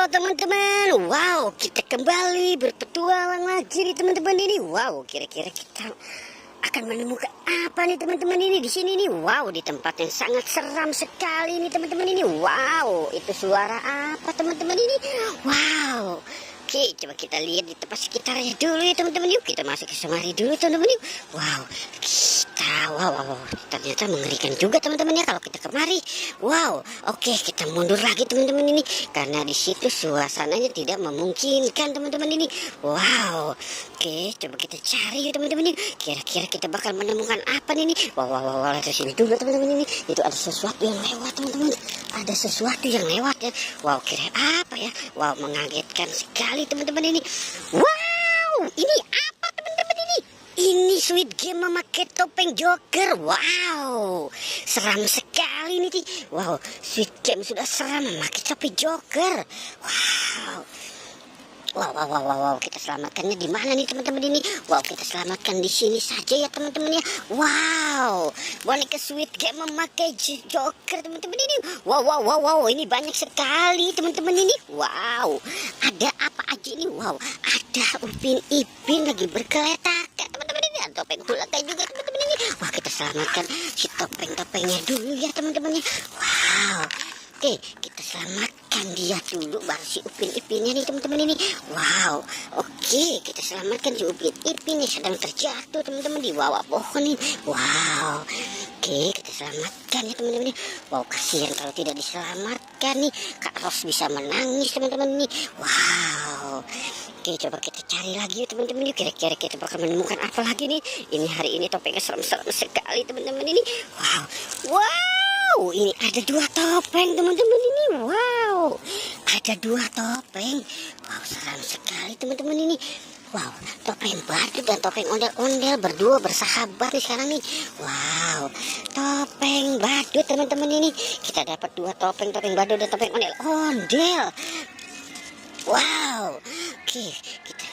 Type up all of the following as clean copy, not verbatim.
Halo teman-teman, wow kita kembali berpetualang lagi nih teman-teman ini. Wow, kira-kira kita akan menemukan apa nih teman-teman ini di sini nih. Wow, di tempat yang sangat seram sekali nih teman-teman ini. Wow, itu suara apa teman-teman ini? Wow. Oke, coba kita lihat di tempat sekitarnya dulu ya teman-teman yuk. Kita masuk ke semari dulu teman-teman yuk. Wow, wow, ternyata mengerikan juga teman-teman ya kalau kita kemari. Wow, oke kita mundur lagi teman-teman ini karena di situ suasananya tidak memungkinkan teman-teman ini. Wow, oke coba kita cari yuk teman-teman ini. Kira-kira kita bakal menemukan apa nih? Wow, di sini dulu teman-teman ini. Itu ada sesuatu yang lewat teman-teman. Ada sesuatu yang lewat ya. Wow, kira apa ya? Wow, mengagetkan sekali teman-teman ini. Wow, ini apa teman-teman ini? Ini Squid Game memakai topeng Joker. Wow, seram sekali nih. Wow, Squid Game sudah seram memakai topeng Joker. Wow, kita selamatkannya di mana nih teman-teman ini? Wow, kita selamatkan di sini saja ya teman-teman ya. Wow, boneka Squid Game memakai Joker teman-teman ini. Wow, ini banyak sekali teman-teman ini. Wow, ada apa aja ini? Wow, ada Upin Ipin lagi berkeletakan teman-teman ini. Ada topeng Hulakai juga teman-teman ini. Wah, kita selamatkan si topeng-topengnya dulu ya teman-teman ya. Wow. Oke, kita selamatkan dia dulu baru si Upin Ipinnya nih teman-teman ini. Wow, oke kita selamatkan si Upin Ipin yang sedang terjatuh teman-teman di bawah pohon ini. Wow, oke kita selamatkan ya teman-teman ini. Wow, kasihan kalau tidak diselamatkan nih, Kak Ros bisa menangis teman-teman ini. Wow. Oke, coba kita cari lagi ya teman-teman. Kira-kira kita bakal menemukan apa lagi nih? Ini hari ini topengnya serem-serem sekali teman-teman ini. Wow, ini ada 2 topeng teman-teman ini. Wow, ada 2 topeng. Wow, seram sekali teman-teman ini. Wow, topeng badut dan topeng ondel-ondel berdua bersahabat nih sekarang nih. Wow, topeng badut teman-teman ini. Kita dapat 2 topeng, topeng badut dan topeng ondel-ondel. Wow, oke kita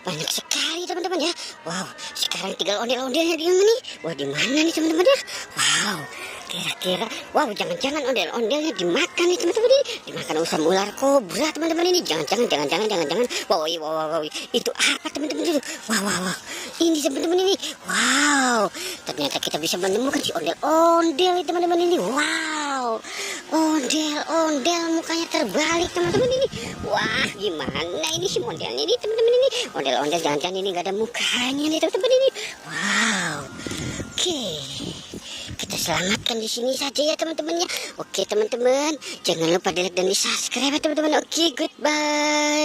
banyak sekali teman-teman ya. Wow, sekarang tinggal ondel-ondelnya di mana nih? Wah, di mana nih teman-teman ya? Wow, kira-kira jangan-jangan ondel-ondelnya dimakan nih teman-teman ini. Dimakan usam ular kobra teman-teman ini. Jangan. Wow, itu apa teman-teman itu? Wow, ini teman-teman ini. Wow, ternyata kita bisa menemukan si ondel-ondel teman-teman ini. Wow, ondel-ondel mukanya terbalik teman-teman ini. Wah, gimana ini si modelnya ini teman-teman ini? Ondel-ondel jangan-jangan ini gak ada mukanya nih teman-teman ini. Wow, oke. Kita selamatkan di sini saja ya teman-teman ya. Oke teman-teman, jangan lupa di like dan di subscribe ya teman-teman. Oke, goodbye.